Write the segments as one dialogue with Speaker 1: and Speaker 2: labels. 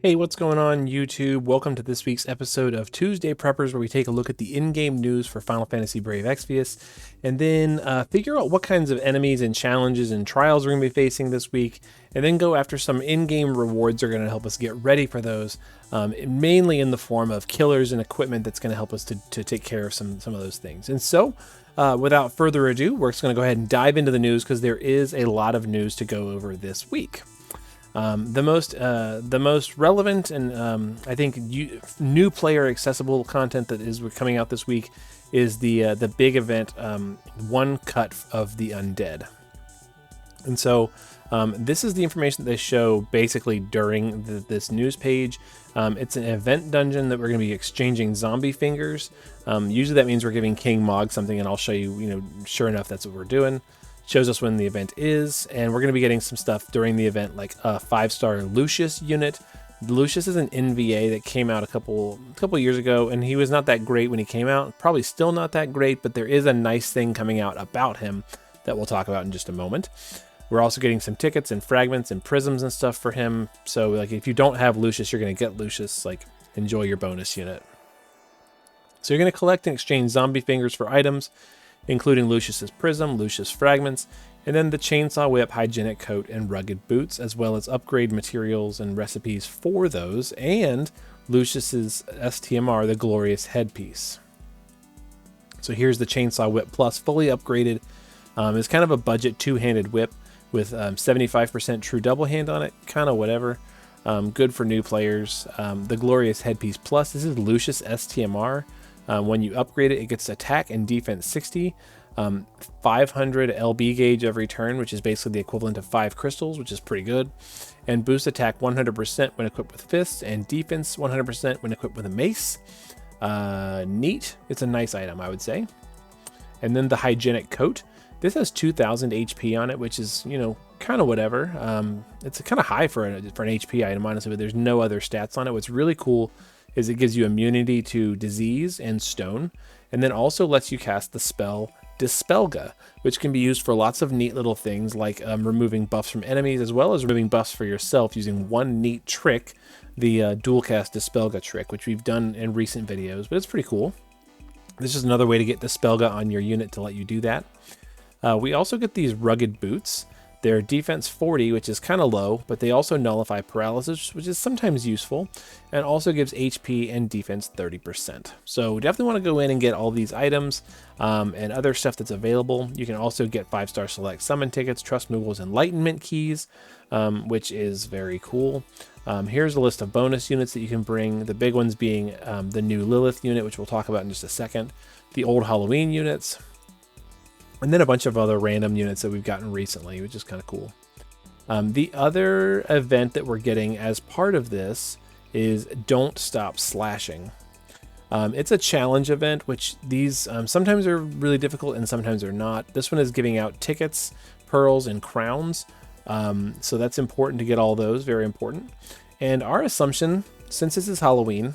Speaker 1: Hey, what's going on YouTube? Welcome to this week's episode of Tuesday Preppers, where we take a look at the in-game news for Final Fantasy Brave Exvius, and then figure out what kinds of enemies and challenges and trials we're going to be facing this week, and then go after some in-game rewards that are going to help us get ready for those, mainly in the form of killers and equipment that's going to help us to take care of some of those things. And so, without further ado, we're just going to go ahead and dive into the news, because there is a lot of news to go over this week. The most relevant and I think new player accessible content that is coming out this week is the big event, One Cut of the Undead. And so this is the information that they show basically during this news page. It's an event dungeon that we're going to be exchanging zombie fingers. Usually that means we're giving King Mog something, and I'll show you, sure enough, that's what we're doing. Shows us when the event is, and we're going to be getting some stuff during the event, like a 5-star Lucius unit. Lucius is an NVA that came out a couple years ago, and he was not that great when he came out. Probably still not that great, but there is a nice thing coming out about him that we'll talk about in just a moment. We're also getting some tickets and fragments and prisms and stuff for him. So, like, if you don't have Lucius, you're going to get Lucius. Like, enjoy your bonus unit. So you're going to collect and exchange zombie fingers for items, including Lucius's prism, Lucius fragments, and then the chainsaw whip, hygienic coat, and rugged boots, as well as upgrade materials and recipes for those, and Lucius's STMR, the glorious headpiece. So here's the chainsaw whip plus, fully upgraded. It's kind of a budget two-handed whip with 75% true double hand on it, kind of whatever. Good for new players. The glorious headpiece plus, this is Lucius STMR. When you upgrade it, it gets attack and defense 60, 500 LB gauge every turn, which is basically the equivalent of 5 crystals, which is pretty good, and boost attack 100% when equipped with fists, and defense 100% when equipped with a mace. Neat. It's a nice item, I would say. And then the hygienic coat. This has 2,000 HP on it, which is, kind of whatever. It's kind of high for an HP item, honestly, but there's no other stats on it. What's really cool is it gives you immunity to disease and stone, and then also lets you cast the spell Dispelga, which can be used for lots of neat little things, like removing buffs from enemies, as well as removing buffs for yourself using one neat trick, the dual cast Dispelga trick, which we've done in recent videos, but it's pretty cool. This is another way to get Dispelga on your unit to let you do that. We also get these rugged boots. They're defense 40, which is kind of low, but they also nullify paralysis, which is sometimes useful, and also gives HP and defense 30%. So definitely want to go in and get all these items and other stuff that's available. You can also get 5-star select summon tickets, Trust Moogle's Enlightenment keys, which is very cool. Here's a list of bonus units that you can bring, the big ones being the new Lillith unit, which we'll talk about in just a second, the old Halloween units, and then a bunch of other random units that we've gotten recently, which is kind of cool. The other event that we're getting as part of this is Don't Stop Slashing. It's a challenge event, which these sometimes are really difficult and sometimes they're not. This one is giving out tickets, pearls, and crowns. So that's important to get all those, very important. And our assumption, since this is Halloween,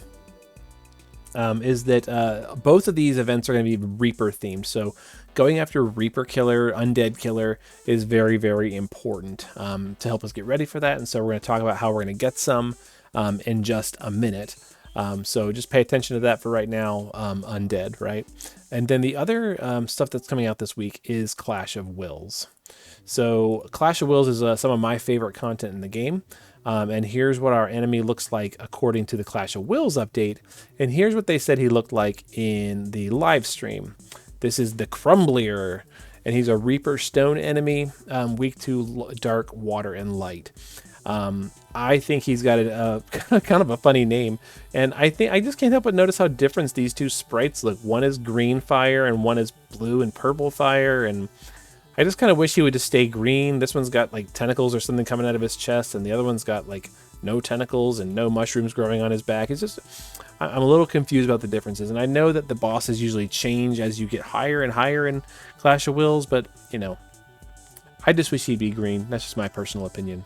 Speaker 1: is that both of these events are going to be Reaper themed. So going after Reaper Killer, Undead Killer is very, very important to help us get ready for that. And so we're going to talk about how we're going to get some in just a minute. So just pay attention to that for right now, Undead, right? And then the other stuff that's coming out this week is Clash of Wills. So Clash of Wills is some of my favorite content in the game. And here's what our enemy looks like according to the Clash of Wills update. And here's what they said he looked like in the live stream. This is the Crumblier, and he's a Reaper Stone enemy, weak to dark, water, and light. I think he's got a kind of a funny name, and I just can't help but notice how different these two sprites look. One is green fire, and one is blue and purple fire, and I just kind of wish he would just stay green. This one's got like tentacles or something coming out of his chest, and the other one's got like no tentacles and no mushrooms growing on his back. It's just, I'm a little confused about the differences. And I know that the bosses usually change as you get higher and higher in Clash of Wills, but I just wish he'd be green. That's just my personal opinion.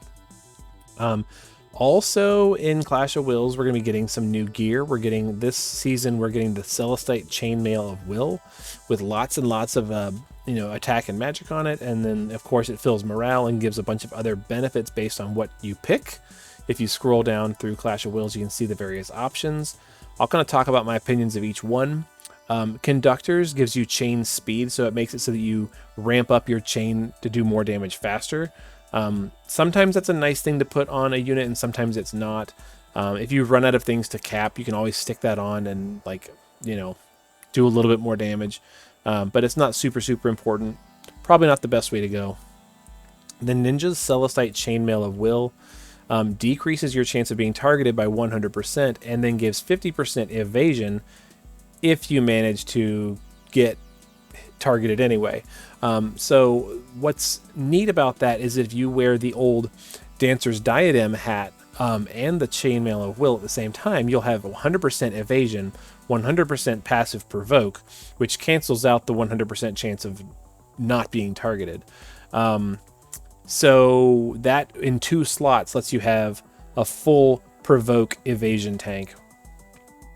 Speaker 1: Also in Clash of Wills, we're going to be getting some new gear. This season, we're getting the Celestite Chainmail of Will with lots and lots of attack and magic on it. And then of course it fills morale and gives a bunch of other benefits based on what you pick. If you scroll down through Clash of Wills, you can see the various options. I'll kind of talk about my opinions of each one. Conductors gives you chain speed, so it makes it so that you ramp up your chain to do more damage faster. Sometimes that's a nice thing to put on a unit, and sometimes it's not. If you run out of things to cap, you can always stick that on and do a little bit more damage. But it's not super important. Probably not the best way to go. The Ninja's Celestite Chainmail of Will decreases your chance of being targeted by 100% and then gives 50% evasion if you manage to get targeted anyway. So what's neat about that is if you wear the old Dancer's Diadem hat and the Chainmail of Will at the same time, you'll have 100% evasion, 100% passive provoke, which cancels out the 100% chance of not being targeted. So that in 2 slots lets you have a full provoke evasion tank.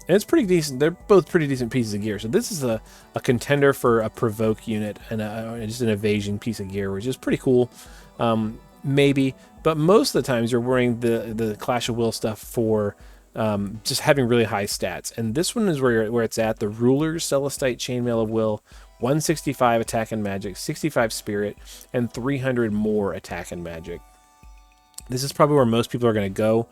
Speaker 1: And it's pretty decent. They're both pretty decent pieces of gear. So this is a contender for a provoke unit and just an evasion piece of gear, which is pretty cool. Maybe, but most of the times you're wearing the Clash of Will stuff for just having really high stats. And this one is where it's at. The Ruler's Celestite Chainmail of Will, 165 attack and magic, 65 spirit, and 300 more attack and magic. This is probably where most people are going to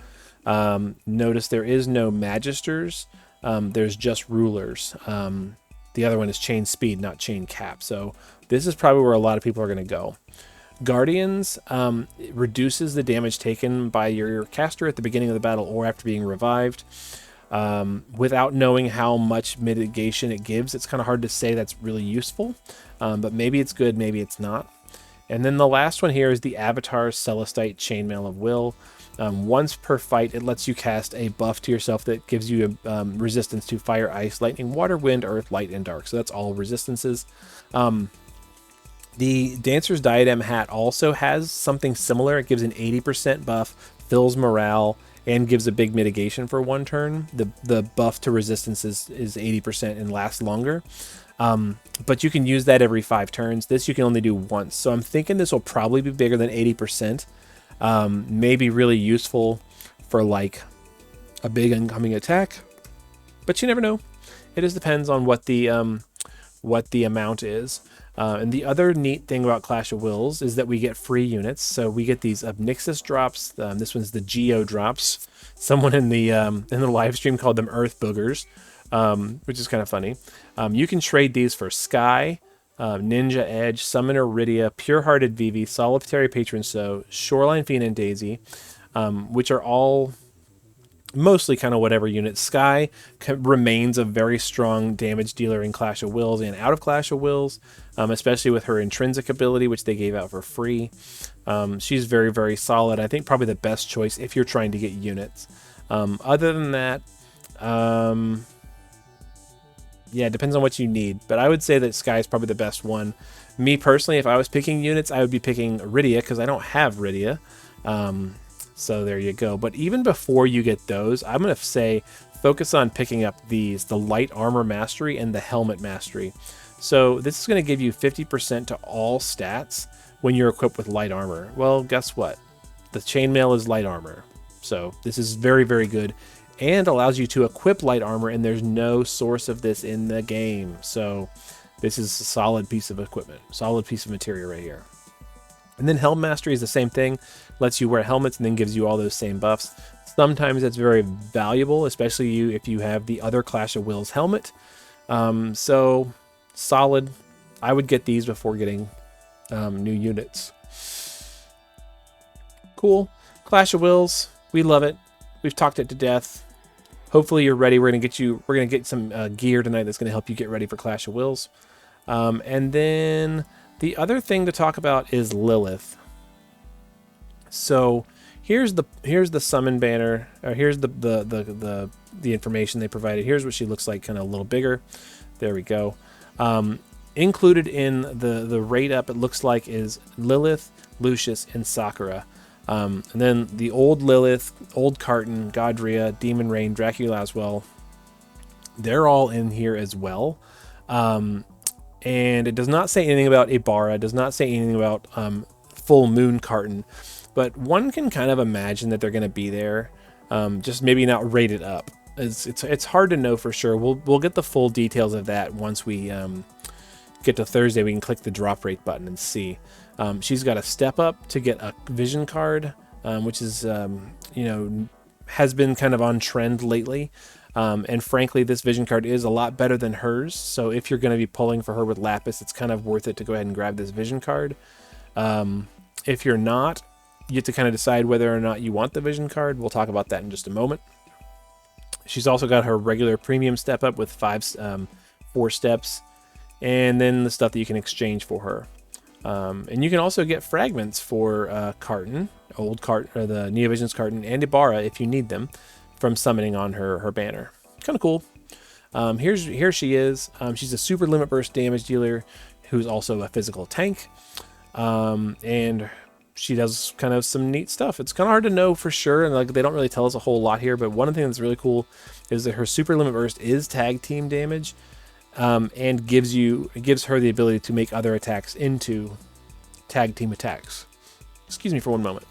Speaker 1: go. Notice there is no Magisters. There's just Rulers. The other one is chain speed, not chain cap. So this is probably where a lot of people are going to go. Guardians reduces the damage taken by your caster at the beginning of the battle or after being revived. Without knowing how much mitigation it gives, it's kind of hard to say that's really useful. But maybe it's good, maybe it's not. And then the last one here is the Avatar Celestite Chainmail of Will. Once per fight, it lets you cast a buff to yourself that gives you resistance to fire, ice, lightning, water, wind, earth, light, and dark. So that's all resistances. The Dancer's Diadem hat also has something similar. It gives an 80% buff, fills morale, and gives a big mitigation for 1 turn. The buff to resistance is 80% and lasts longer. But you can use that every 5 turns. This you can only do once. So I'm thinking this will probably be bigger than 80%. Maybe really useful for like a big incoming attack, but you never know. It just depends on what the amount is. And the other neat thing about Clash of Wills is that we get free units. So we get these Obnixus drops. This one's the Geo drops. Someone in the live stream called them Earth Boogers, which is kind of funny. You can trade these for Sky, Ninja Edge, Summoner Rydia, Pure-Hearted Vivi, Solitary Patron So, Shoreline Fiend and Daisy, which are all mostly kind of whatever unit. Sky remains a very strong damage dealer in Clash of Wills and out of Clash of Wills, especially with her intrinsic ability, which they gave out for free. She's very, very solid. I think probably the best choice if you're trying to get units. Other than that, yeah, it depends on what you need, but I would say that Sky is probably the best one. Me personally, if I was picking units, I would be picking Rydia because I don't have Rydia. So there you go. But even before you get those, I'm going to say focus on picking up the Light Armor Mastery and the Helmet Mastery. So this is going to give you 50% to all stats when you're equipped with Light Armor. Well, guess what? The Chainmail is Light Armor. So this is very, very good and allows you to equip Light Armor, and there's no source of this in the game. So this is a solid piece of equipment, solid piece of material right here. And then Helm Mastery is the same thing, lets you wear helmets and then gives you all those same buffs. Sometimes that's very valuable, especially if you have the other Clash of Wills helmet. So solid. I would get these before getting new units. Cool. Clash of Wills, we love it. We've talked it to death. Hopefully you're ready. We're gonna get some gear tonight that's gonna help you get ready for Clash of Wills. And then the other thing to talk about is Lillith. So here's the summon banner. Or here's the information they provided. Here's what she looks like, kind of a little bigger. There we go. Included in the rate up, it looks like, is Lillith, Lucius, and Sakura. And then the old Lillith, old Carton, Godria, Demon Rain, Dracula as well. They're all in here as well. and it does not say anything about Ibarra, it does not say anything about Full Moon Carton, but one can kind of imagine that they're going to be there, just maybe not rated up. It's hard to know for sure. We'll get the full details of that once we get to Thursday. We can click the drop rate button and see. She's got a step up to get a vision card, which is has been kind of on trend lately. And frankly, this vision card is a lot better than hers. So if you're going to be pulling for her with Lapis, it's kind of worth it to go ahead and grab this vision card. If you're not, you have to kind of decide whether or not you want the vision card. We'll talk about that in just a moment. She's also got her regular premium step up with 4 steps, and then the stuff that you can exchange for her. And you can also get fragments for Carton, or the Neo Visions Carton, and Ibarra if you need them from summoning on her banner. Kind of cool. Here she is. She's a super limit burst damage dealer who's also a physical tank. And she does kind of some neat stuff. It's kind of hard to know for sure, and like they don't really tell us a whole lot here, but one thing that's really cool is that her super limit burst is tag team damage, and gives her the ability to make other attacks into tag team attacks. Excuse me for one moment.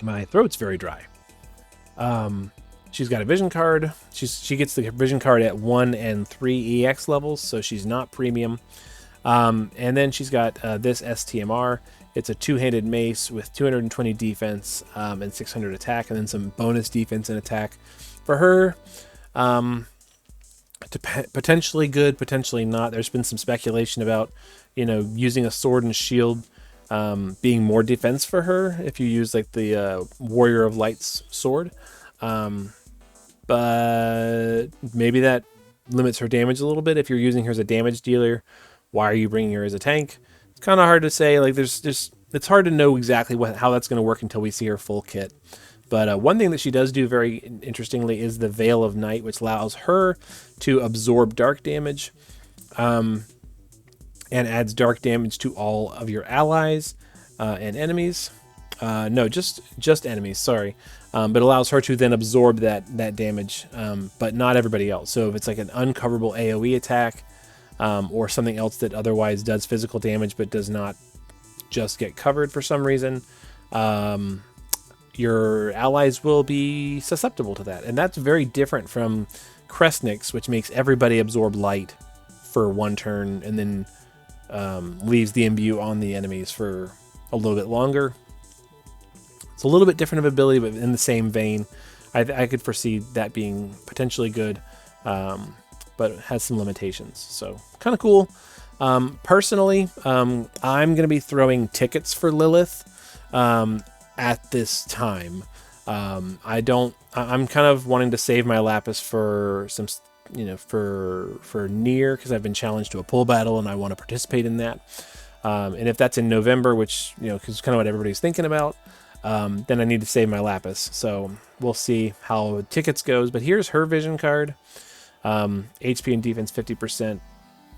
Speaker 1: My throat's very dry. She's got a vision card. She gets the vision card at 1 and 3 EX levels, so she's not premium. And then she's got this STMR. It's a 2-handed mace with 220 defense and 600 attack, and then some bonus defense and attack. For her, potentially good, potentially not. There's been some speculation about, using a sword and shield being more defense for her if you use like the Warrior of Light's sword. But maybe that limits her damage a little bit. If you're using her as a damage dealer, why are you bringing her as a tank? It's kind of hard to say. Like it's hard to know exactly how that's going to work until we see her full kit. But one thing that she does do very interestingly is the Veil of Night, which allows her to absorb dark damage, and adds dark damage to all of your allies and enemies. No, just enemies. Sorry, but allows her to then absorb that damage, but not everybody else. So if it's like an uncoverable AOE attack, or something else that otherwise does physical damage but does not just get covered for some reason, your allies will be susceptible to that. And that's very different from Kresnik's, which makes everybody absorb light for 1 turn and then leaves the imbue on the enemies for a little bit longer. It's a little bit different of ability, but in the same vein. I could foresee that being potentially good, but it has some limitations. So kind of cool. Personally, I'm going to be throwing tickets for Lillith at this time. I'm kind of wanting to save my Lapis for some, for near, because I've been challenged to a pull battle and I want to participate in that. And if that's in November, which, is kind of what everybody's thinking about, then I need to save my Lapis. So we'll see how tickets goes. But here's her vision card. HP and defense 50%.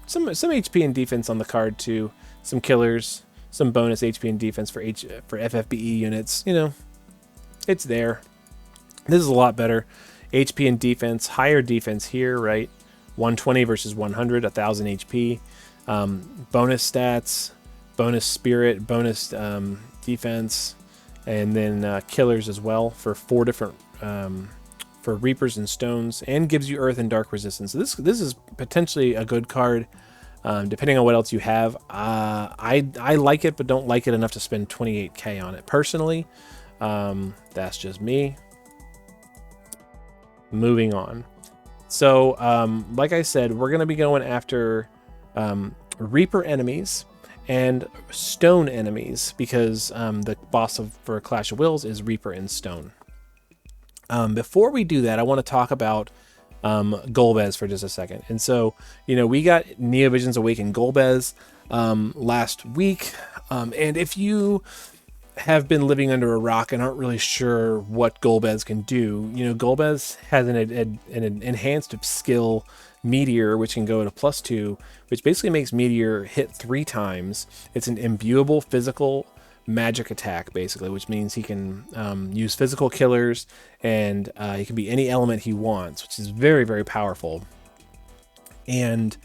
Speaker 1: Some HP and defense on the card too. Some killers. Some bonus HP and defense for FFBE units. It's there. This is a lot better. HP and defense, higher defense here, right? 120 versus 100, 1000 HP. Bonus stats, bonus spirit, bonus defense, and then killers as well for 4 different for Reapers and Stones, and gives you Earth and Dark resistance. So this is potentially a good card, depending on what else you have. I like it, but don't like it enough to spend 28k on it personally. That's just me. Moving on. So, like I said, we're going to be going after Reaper enemies and Stone enemies, because the boss for Clash of Wills is Reaper and Stone. Before we do that, I want to talk about Golbez for just a second. And so, we got Neo Visions Awaken Golbez last week. And if you have been living under a rock and aren't really sure what Golbez can do, Golbez has an enhanced skill, Meteor, which can go to +2, which basically makes Meteor hit 3 times. It's an imbuable physical magic attack, basically, which means he can use physical killers, and he can be any element he wants, which is very, very powerful. And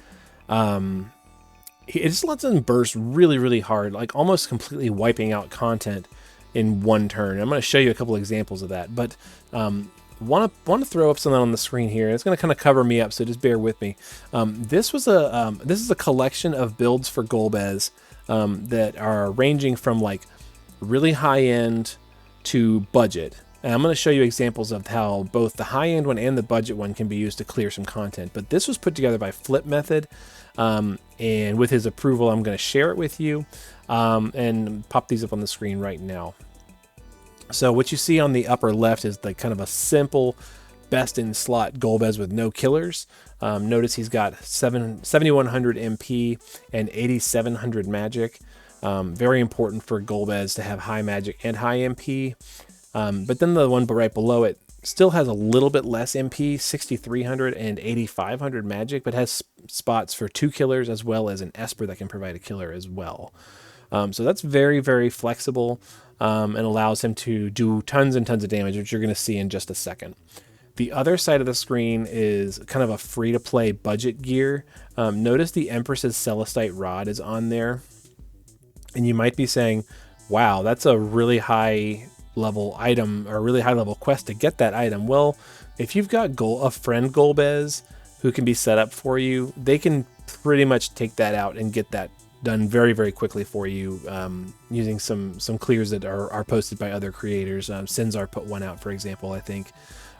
Speaker 1: it just lets them burst really, really hard, like almost completely wiping out content in one turn. I'm going to show you a couple examples of that, but want to throw up something on the screen here. It's going to kind of cover me up, so just bear with me. This is a collection of builds for Golbez that are ranging from like really high end to budget. And I'm going to show you examples of how both the high end one and the budget one can be used to clear some content. But this was put together by Flip Method, and with his approval, I'm going to share it with you and pop these up on the screen right now. So what you see on the upper left is like kind of a simple best in slot Golbez with no killers. Notice he's got 7,100 MP and 8,700 magic. Very important for Golbez to have high magic and high MP. But then the one right below it still has a little bit less MP, 6,300 and 8,500 magic, but has spots for 2 killers as well as an Esper that can provide a killer as well. So that's very, very flexible and allows him to do tons and tons of damage, which you're going to see in just a second. The other side of the screen is kind of a free-to-play budget gear. Notice the Empress's Celestite Rod is on there. And you might be saying, wow, that's a really high level item or a really high level quest to get that item. Well, if you've got a friend Golbez who can be set up for you, they can pretty much take that out and get that done very, very quickly for you using some clears that are posted by other creators. Sinzar put one out, for example, I think,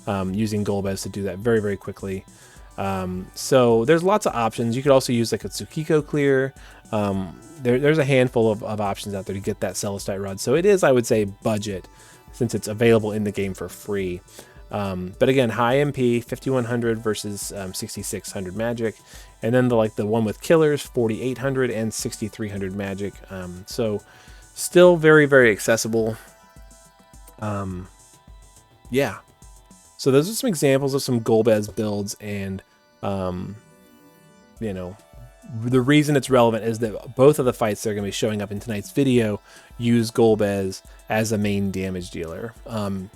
Speaker 1: using Golbez to do that very, very quickly. So there's lots of options. You could also use like a Tsukiko clear. There's a handful of options out there to get that Celestite Rod. So it is, I would say, budget since it's available in the game for free. But again, high MP, 5,100 versus 6,600 magic. And then the one with killers, 4,800 and 6,300 magic. So still very, very accessible. Yeah. So those are some examples of some Golbez builds, and you know, the reason it's relevant is that both of the fights that are going to be showing up in tonight's video use Golbez as a main damage dealer.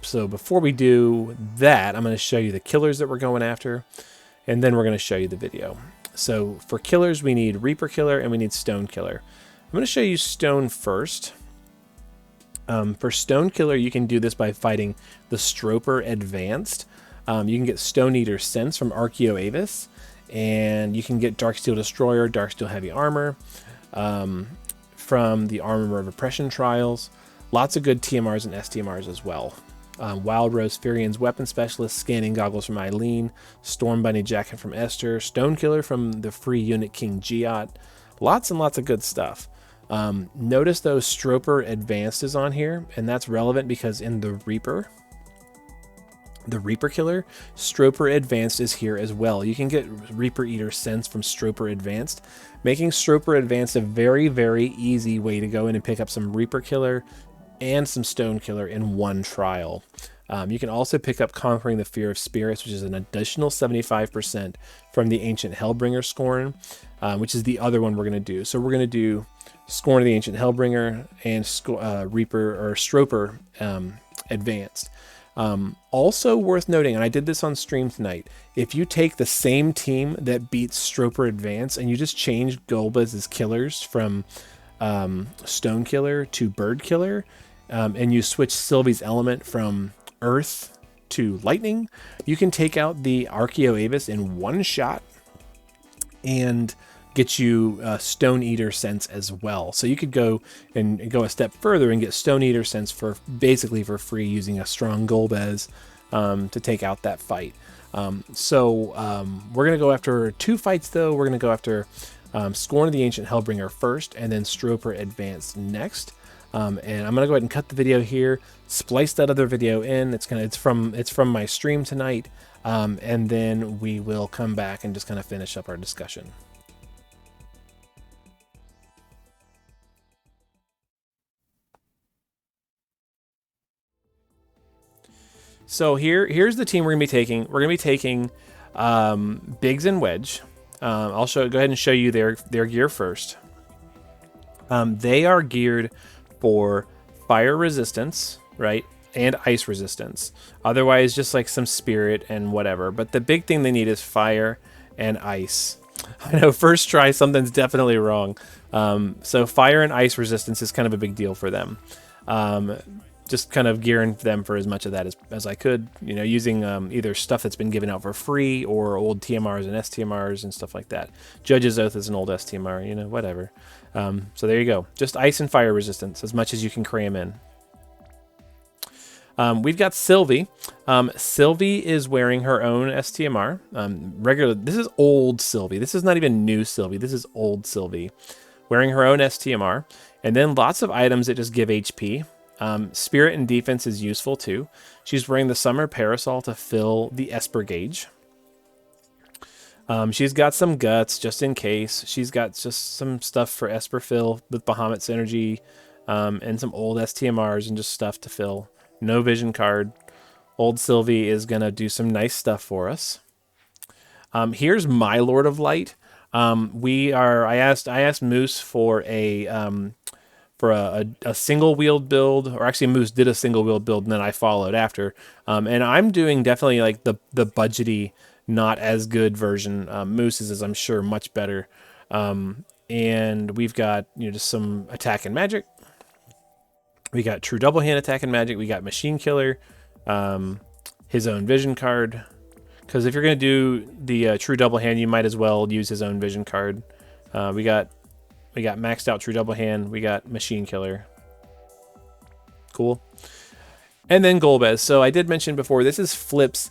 Speaker 1: So before we do that, I'm going to show you the killers that we're going after, and then we're going to show you the video. So for killers, we need Reaper Killer and we need Stone Killer. I'm going to show you Stone first. For Stone Killer, you can do this by fighting the Stroper Advanced. You can get Stone Eater Sense from Archeo Avis, and you can get Darksteel Destroyer, Darksteel Heavy Armor from the Armor of Oppression Trials. Lots of good TMRs and STMRs as well. Wild Rose Furian's Weapon Specialist, Scanning Goggles from Eileen, Storm Bunny Jacket from Esther, Stone Killer from the free Unit King Giot. Lots and lots of good stuff. Notice though Stroper Advanced is on here, and that's relevant because in the Reaper Killer, Stroper Advanced is here as well. You can get Reaper Eater Sense from Stroper Advanced, making Stroper Advanced a very, very easy way to go in and pick up some Reaper Killer and some Stone Killer in one trial. You can also pick up Conquering the Fear of Spirits, which is an additional 75% from the Ancient Hellbringer Scorn, which is the other one we're going to do. So we're going to do Scorn of the Ancient Hellbringer and Reaper or Stroper Advanced. Also worth noting, and I did this on stream tonight, if you take the same team that beats Stroper Advanced and you just change Golbez's killers from Stone Killer to Bird Killer, and you switch Sylvie's element from Earth to Lightning, you can take out the Archeo Avis in one shot and get you Stone Eater Sense as well. So you could go a step further and get Stone Eater Sense for basically for free using a strong Golbez to take out that fight. We're going to go after 2 fights though. We're going to go after Scorn of the Ancient Hellbringer first, and then Stroper Advanced next. And I'm going to go ahead and cut the video here, splice that other video in. It's from my stream tonight. And then we will come back and just kind of finish up our discussion. So here's the team we're going to be taking. We're going to be taking Biggs and Wedge. I'll go ahead and show you their gear first. They are geared for fire resistance, right, and ice resistance. Otherwise, just like some spirit and whatever. But the big thing they need is fire and ice. I know, first try, something's definitely wrong. So fire and ice resistance is kind of a big deal for them. Just kind of gearing them for as much of that as I could, you know, using either stuff that's been given out for free or old TMRs and STMRs and stuff like that. Judge's Oath is an old STMR, you know, whatever. So there you go. Just ice and fire resistance, as much as you can cram in. We've got Sylvie. Sylvie is wearing her own STMR. This is old Sylvie. This is not even new Sylvie. This is old Sylvie. Wearing her own STMR. And then lots of items that just give HP. Spirit and defense is useful too. She's wearing the Summer Parasol to fill the Esper gauge. She's got some guts just in case. She's got just some stuff for Esper fill with Bahamut's energy, and some old STMRs and just stuff to fill. No vision card. Old Sylvie is gonna do some nice stuff for us. Here's my Lord of Light. I asked Moose for a single wheeled build, or actually Moose did a single wheeled build and then I followed after. And I'm doing definitely like the budgety, not as good version. Moose's is, I'm sure, much better. And we've got, you know, just some attack and magic. We got true double hand attack and magic. We got machine killer, his own vision card. Because if you're going to do the true double hand, you might as well use his own vision card. We got maxed out true double hand. We got machine killer. Cool. And then Golbez. So I did mention before, this is Flip's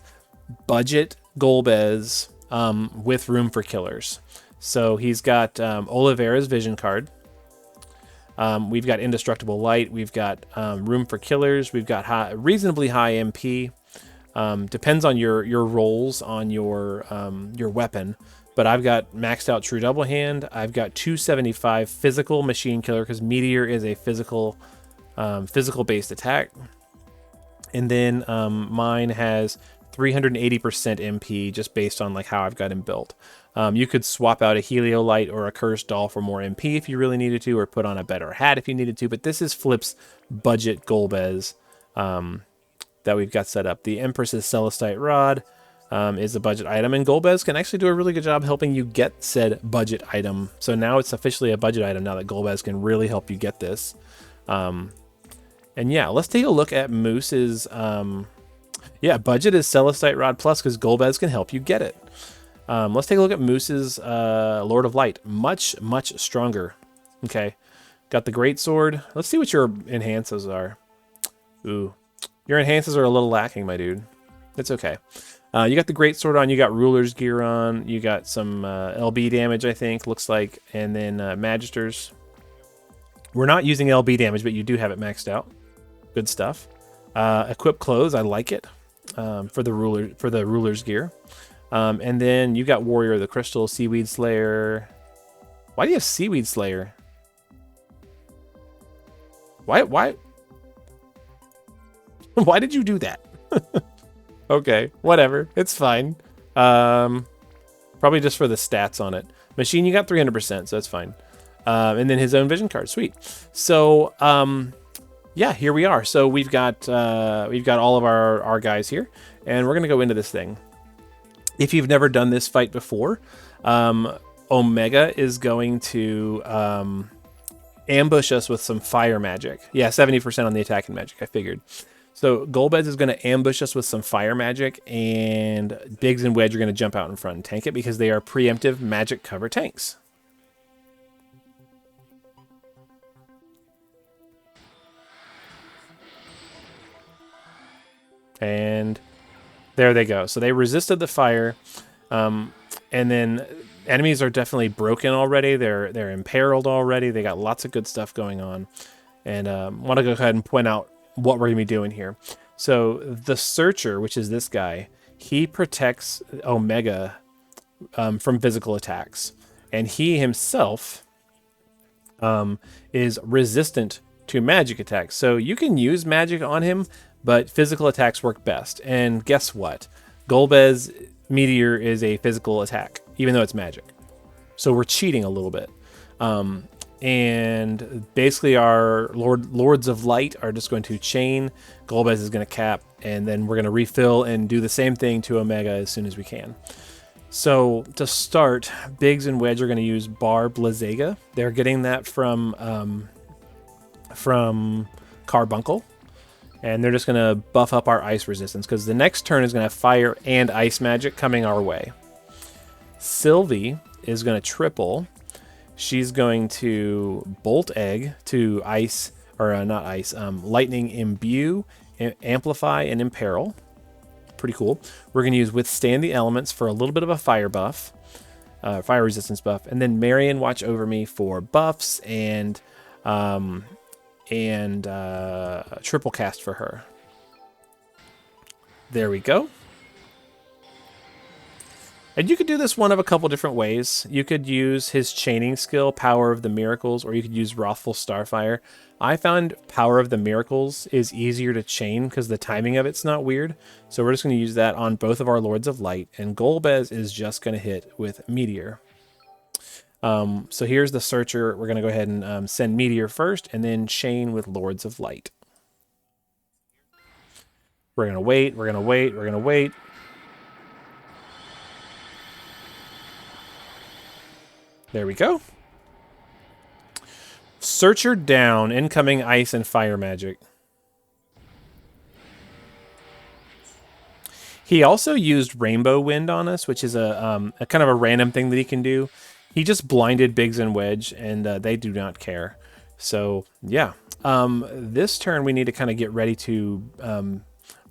Speaker 1: budget Golbez with room for killers. So he's got Oliveira's vision card. We've got indestructible light. We've got room for killers. We've got reasonably high MP. Depends on your rolls on your weapon. But I've got maxed out true double hand. I've got 275 physical machine killer because Meteor is a physical based attack. And then mine has 380% MP just based on like how I've got him built. You could swap out a Heliolite or a Cursed Doll for more MP if you really needed to, or put on a better hat if you needed to. But this is Flip's budget Golbez that we've got set up. The Empress's Celestite Rod is a budget item, and Golbez can actually do a really good job helping you get said budget item. So now it's officially a budget item now that Golbez can really help you get this. And yeah, let's take a look at Moose's. Budget is Celestite Rod Plus because Golbez can help you get it. Let's take a look at Moose's Lord of Light. Much, much stronger. Okay. Got the Great Sword. Let's see what your enhances are. Ooh. Your enhances are a little lacking, my dude. It's okay. You got the Great Sword on. You got Ruler's Gear on. You got some LB damage, I think, looks like. And then Magisters. We're not using LB damage, but you do have it maxed out. Good stuff. Equip Clothes. I like it. For the Ruler's Gear. And then you got Warrior of the Crystal, Seaweed Slayer. Why do you have Seaweed Slayer? Why? Why did you do that? Okay, whatever. It's fine. Probably just for the stats on it. Machine, you got 300%, so that's fine. And then his own vision card. Sweet. So, yeah, here we are. So we've got all of our guys here, and we're gonna go into this thing. If you've never done this fight before, Omega is going to ambush us with some fire magic. Yeah, 70% on the attack and magic, I figured. So Golbez is going to ambush us with some fire magic, and Biggs and Wedge are going to jump out in front and tank it because they are preemptive magic cover tanks. And there they go. So they resisted the fire, and then enemies are definitely broken already. They're imperiled already. They got lots of good stuff going on, and want to go ahead and point out what we're gonna be doing here. So the Searcher, which is this guy, he protects Omega from physical attacks, and he himself is resistant to magic attacks. So you can use magic on him, but physical attacks work best. And guess what? Golbez Meteor is a physical attack, even though it's magic. So we're cheating a little bit. And basically our Lords of Light are just going to chain. Golbez is going to cap, and then we're going to refill and do the same thing to Omega as soon as we can. So to start, Biggs and Wedge are going to use Barb Lazega. They're getting that from Carbuncle. And they're just going to buff up our ice resistance because the next turn is going to have fire and ice magic coming our way. Sylvie is going to triple. She's going to Bolt Egg to ice, or not ice, Lightning Imbue, Amplify, and Imperil. Pretty cool. We're going to use Withstand the Elements for a little bit of a fire buff, fire resistance buff. And then Marion Watch Over Me for buffs and triple cast for her. There we go. And you could do this one of a couple different ways. You could use his chaining skill, Power of the Miracles, or you could use Wrathful Starfire. I found Power of the Miracles is easier to chain because the timing of it's not weird. So we're just going to use that on both of our Lords of Light. And Golbez is just going to hit with Meteor. So here's the Searcher. We're going to go ahead and send Meteor first and then chain with Lords of Light. We're going to wait. We're going to wait. We're going to wait. There we go. Searcher down, incoming ice and fire magic. He also used Rainbow Wind on us, which is a kind of a random thing that he can do. He just blinded Biggs and Wedge, and they do not care. So, yeah. This turn, we need to kind of get ready to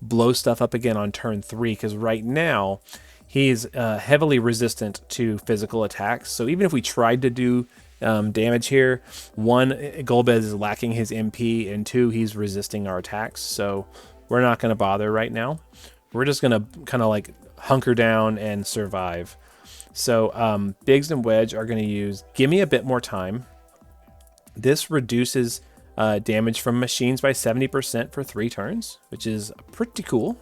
Speaker 1: blow stuff up again on turn 3, because right now, he's heavily resistant to physical attacks. So even if we tried to do damage here, 1, Golbez is lacking his MP, and 2, he's resisting our attacks. So we're not going to bother right now. We're just going to kind of like hunker down and survive. So Biggs and Wedge are going to use Gimme a Bit More Time. This reduces damage from machines by 70% for 3 turns, which is pretty cool.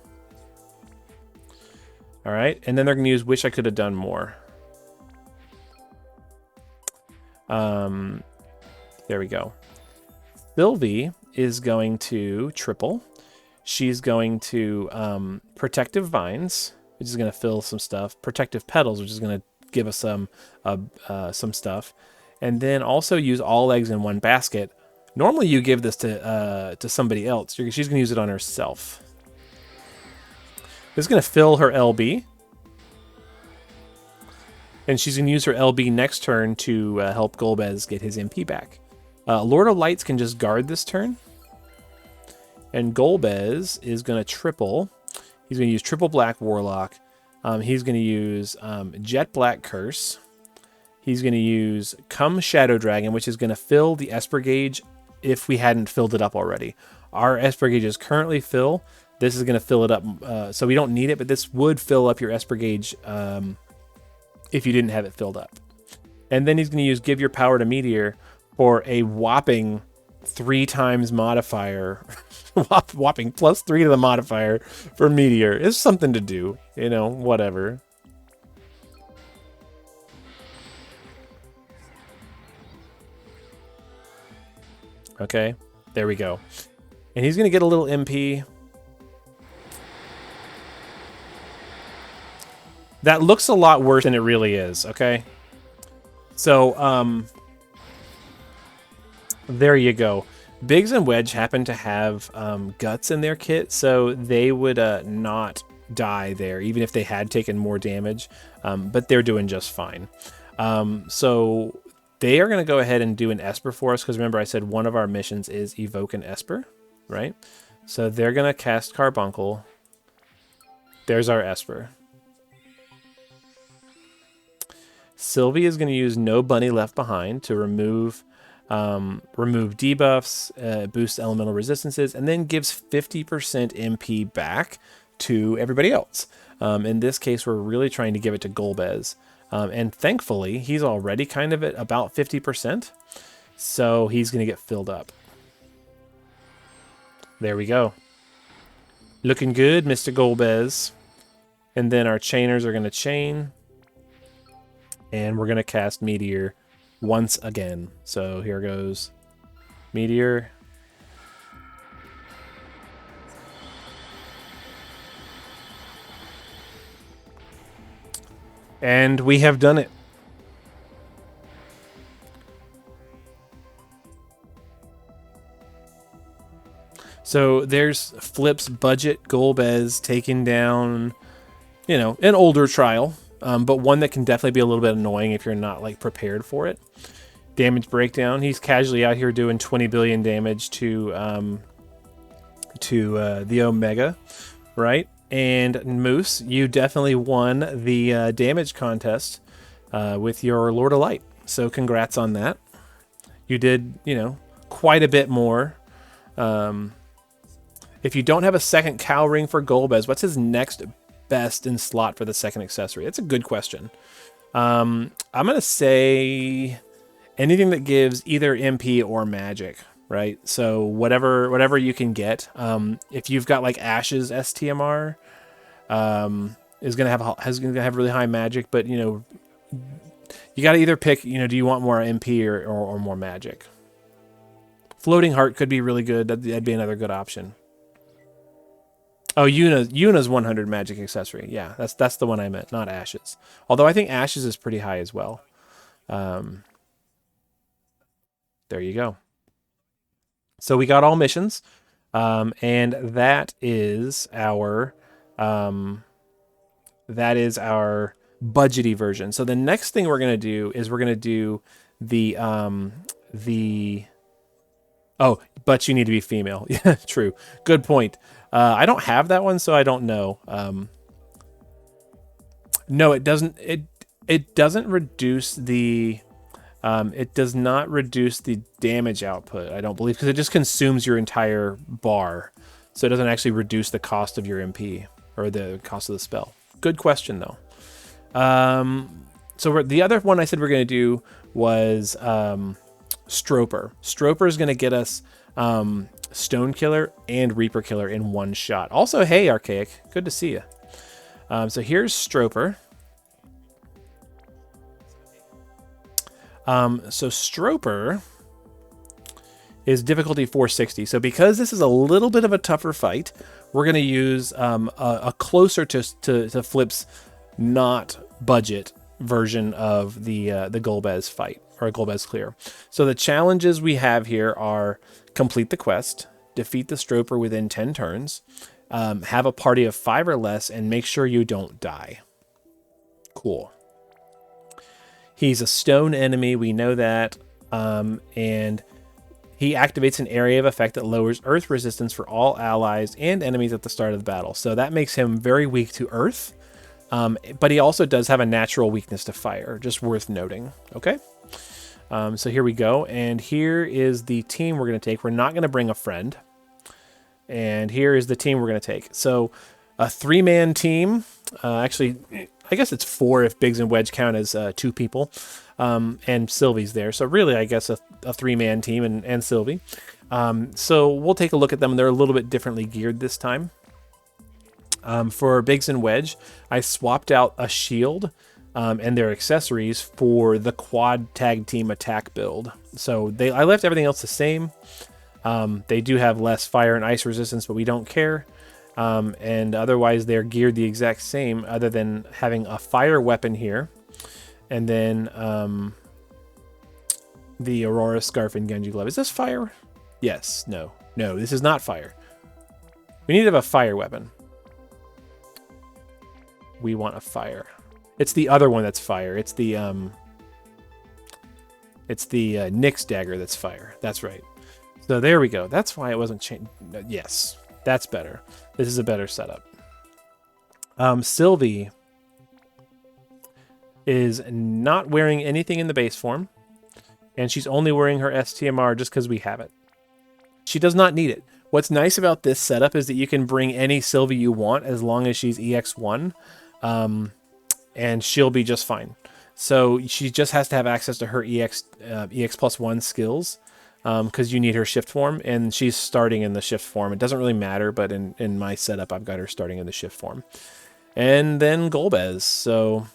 Speaker 1: All right, and then they're going to use Wish I Could Have Done More. There we go. Sylvie is going to triple. She's going to Protective Vines, which is going to fill some stuff. Protective Petals, which is going to give us some stuff. And then also use All Eggs in One Basket. Normally you give this to somebody else. She's going to use it on herself. This is going to fill her LB. And she's going to use her LB next turn to help Golbez get his MP back. Lord of Lights can just guard this turn. And Golbez is going to triple. He's going to use Triple Black Warlock. He's going to use Jet Black Curse. He's going to use Come Shadow Dragon, which is going to fill the Esper gauge if we hadn't filled it up already. Our Esper gauge is currently full. This is going to fill it up, so we don't need it, but this would fill up your Esper gauge if you didn't have it filled up. And then he's going to use Give Your Power to Meteor for a whopping 3 times modifier. Whopping +3 to the modifier for Meteor. It's something to do, you know, whatever. Okay, there we go. And he's going to get a little MP. That looks a lot worse than it really is, okay? So, there you go. Biggs and Wedge happen to have guts in their kit, so they would not die there, even if they had taken more damage. But they're doing just fine. So they are going to go ahead and do an Esper for us, because remember I said one of our missions is Evoke an Esper, right? So they're going to cast Carbuncle. There's our Esper. Sylvie is going to use No Bunny Left Behind to remove debuffs, boost elemental resistances, and then gives 50% MP back to everybody else. In this case, we're really trying to give it to Golbez. And thankfully, he's already kind of at about 50%. So he's going to get filled up. There we go. Looking good, Mr. Golbez. And then our chainers are going to chain. And we're going to cast Meteor once again. So here goes Meteor. And we have done it. So there's Flip's budget Golbez taking down, you know, an older trial, but one that can definitely be a little bit annoying if you're not like prepared for it. Damage breakdown. He's casually out here doing 20 billion damage to the Omega, right? And Moose, you definitely won the damage contest with your Lord of Light. So congrats on that. You did, you know, quite a bit more. If you don't have a second cow ring for Golbez, what's his next best in slot for the second accessory? That's a good question. I'm going to say anything that gives either MP or magic, right? So whatever you can get. If you've got like Ash's STMR, is going to have really high magic, but you know, you got to either pick, you know, do you want more MP or more magic? Floating Heart could be really good. That'd be another good option. Oh, Yuna's 100 magic accessory. Yeah, that's the one I meant, not Ash's. Although I think Ash's is pretty high as well. There you go. So we got all missions, and that is our budgety version. So the next thing we're gonna do is we're gonna do the oh, but you need to be female. Yeah, true. Good point. I don't have that one, so I don't know. No, it doesn't. It doesn't reduce the. It does not reduce the damage output, I don't believe, because it just consumes your entire bar. So it doesn't actually reduce the cost of your MP or the cost of the spell. Good question, though. So the other one I said we're going to do was Stroper. Stroper is going to get us Stone Killer and Reaper Killer in one shot. Also, hey, Archaic. Good to see you. So here's Stroper. So Stroper is difficulty 460. So because this is a little bit of a tougher fight, we're going to use a closer to Flip's not budget version of the Golbez fight, or Golbez clear. So the challenges we have here are complete the quest, defeat the Stroper within 10 turns, have a party of 5 or less, and make sure you don't die. Cool. He's a stone enemy, we know that, and he activates an area of effect that lowers earth resistance for all allies and enemies at the start of the battle. So that makes him very weak to earth, but he also does have a natural weakness to fire, just worth noting, okay? So here we go, and here is the team we're going to take. We're not going to bring a friend, and here is the team we're going to take. So a 3-man team, actually, I guess it's 4 if Biggs and Wedge count as 2 people, and Sylvie's there. So really, I guess a 3-man team and Sylvie. So we'll take a look at them. They're a little bit differently geared this time. For Biggs and Wedge, I swapped out a shield and their accessories for the quad tag team attack build. So I left everything else the same. They do have less fire and ice resistance, but we don't care. And otherwise they're geared the exact same, other than having a fire weapon here, and then the Aurora Scarf and Genji Glove. Is this fire? Yes. No, this is not fire. We need to have a fire weapon. We want a fire. It's the other one that's fire. It's the Nyx dagger that's fire. That's right. So there we go. That's why it wasn't changed. Yes, that's better. This is a better setup. Sylvie is not wearing anything in the base form, and she's only wearing her STMR just because we have it. She does not need it. What's nice about this setup is that you can bring any Sylvie you want as long as she's EX1, and she'll be just fine. So she just has to have access to her EX plus 1 skills, because you need her shift form, and she's starting in the shift form. It doesn't really matter, but in my setup, I've got her starting in the shift form. And then Golbez. So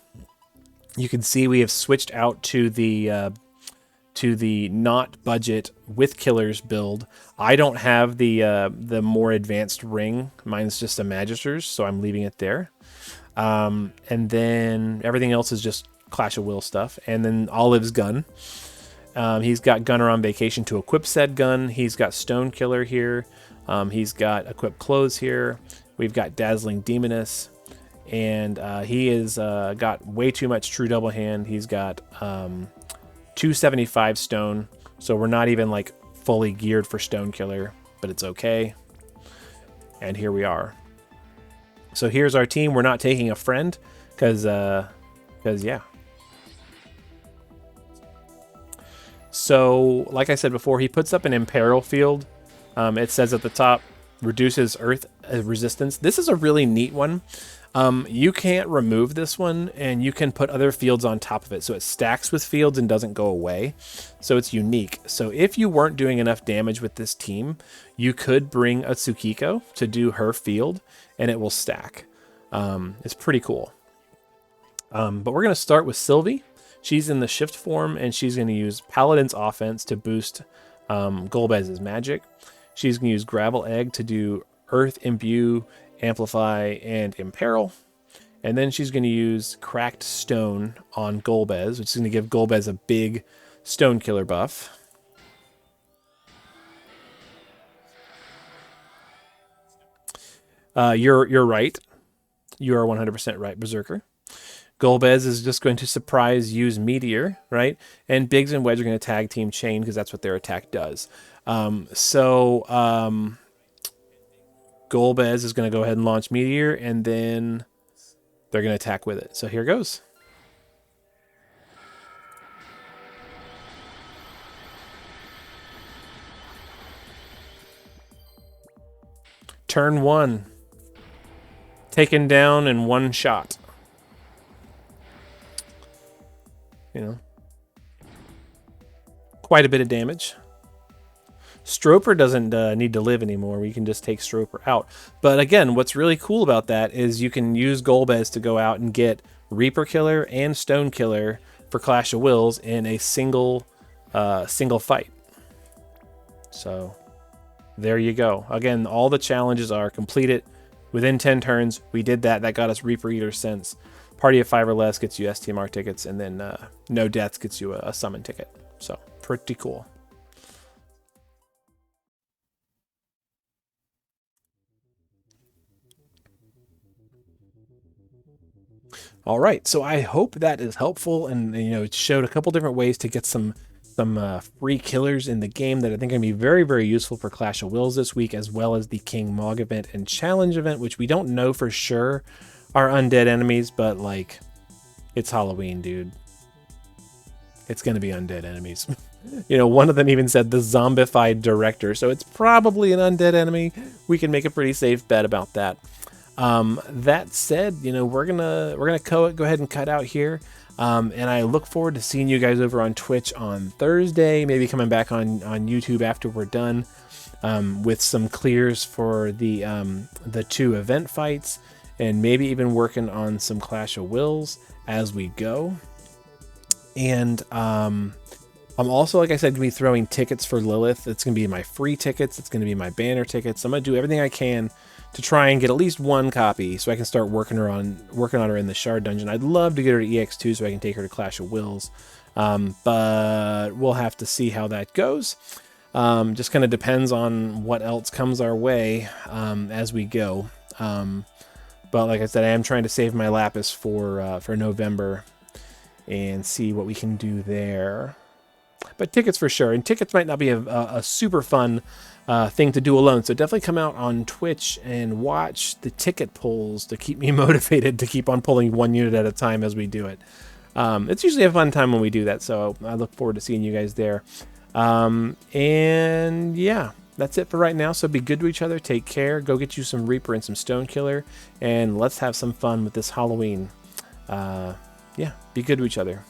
Speaker 1: you can see we have switched out to the not budget with killers build. I don't have the more advanced ring. Mine's just a Magister's, so I'm leaving it there. And then everything else is just Clash of Wills stuff. And then Olive's gun. He's got Gunner on vacation to equip said gun. He's got Stone Killer here. He's got equip clothes here. We've got Dazzling Demoness. And he is got way too much true double hand. He's got 275 stone. So we're not even like fully geared for Stone Killer, but it's okay. And here we are. So here's our team. We're not taking a friend because yeah. So like I said before, he puts up an Imperil field. It says at the top, reduces earth resistance. This is a really neat one. You can't remove this one, and you can put other fields on top of it. So it stacks with fields and doesn't go away. So it's unique. So if you weren't doing enough damage with this team, you could bring a Tsukiko to do her field, and it will stack. It's pretty cool. But we're going to start with Sylvie. She's in the shift form, and she's going to use Paladin's offense to boost Golbez's magic. She's going to use Gravel Egg to do Earth Imbue, Amplify, and Imperil. And then she's going to use Cracked Stone on Golbez, which is going to give Golbez a big Stone Killer buff. You're right. You are 100% right, Berserker. Golbez is just going to surprise use Meteor, right? And Biggs and Wedge are going to tag team Chain because that's what their attack does. Golbez is going to go ahead and launch Meteor, and then they're going to attack with it. So here goes. Turn 1. Taken down in one shot. You know, quite a bit of damage. Stroper doesn't need to live anymore. We can just take Stroper out. But again, what's really cool about that is you can use Golbez to go out and get Reaper Killer and Stone Killer for Clash of Wills in a single fight. So there you go. Again, all the challenges are completed within 10 turns. We did that. That got us Reaper Eater Sense. Party of 5 or less gets you STMR tickets, and then no deaths gets you a summon ticket. So pretty cool. All right, so I hope that is helpful, and it showed a couple different ways to get some free killers in the game that I think are going to be very, very useful for Clash of Wills this week, as well as the King Mog event and challenge event, which we don't know for sure are undead enemies, but like, it's Halloween, dude. It's going to be undead enemies. One of them even said the zombified director, so it's probably an undead enemy. We can make a pretty safe bet about that. That said, we're gonna go ahead and cut out here. And I look forward to seeing you guys over on Twitch on Thursday, maybe coming back on YouTube after we're done, with some clears for the 2 event fights, and maybe even working on some Clash of Wills as we go. And I'm also, like I said, going to be throwing tickets for Lillith. It's going to be my free tickets. It's going to be my banner tickets. I'm going to do everything I can to try and get at least 1 copy so I can start working on her in the Shard Dungeon. I'd love to get her to EX2 so I can take her to Clash of Wills. But we'll have to see how that goes. Just kind of depends on what else comes our way as we go. But like I said, I am trying to save my Lapis for November and see what we can do there. But tickets for sure. And tickets might not be a super fun thing to do alone. So definitely come out on Twitch and watch the ticket pulls to keep me motivated to keep on pulling 1 unit at a time as we do it. It's usually a fun time when we do that. So I look forward to seeing you guys there. And yeah, that's it for right now. So be good to each other. Take care. Go get you some Reaper and some Stone Killer. And let's have some fun with this Halloween. Yeah, be good to each other.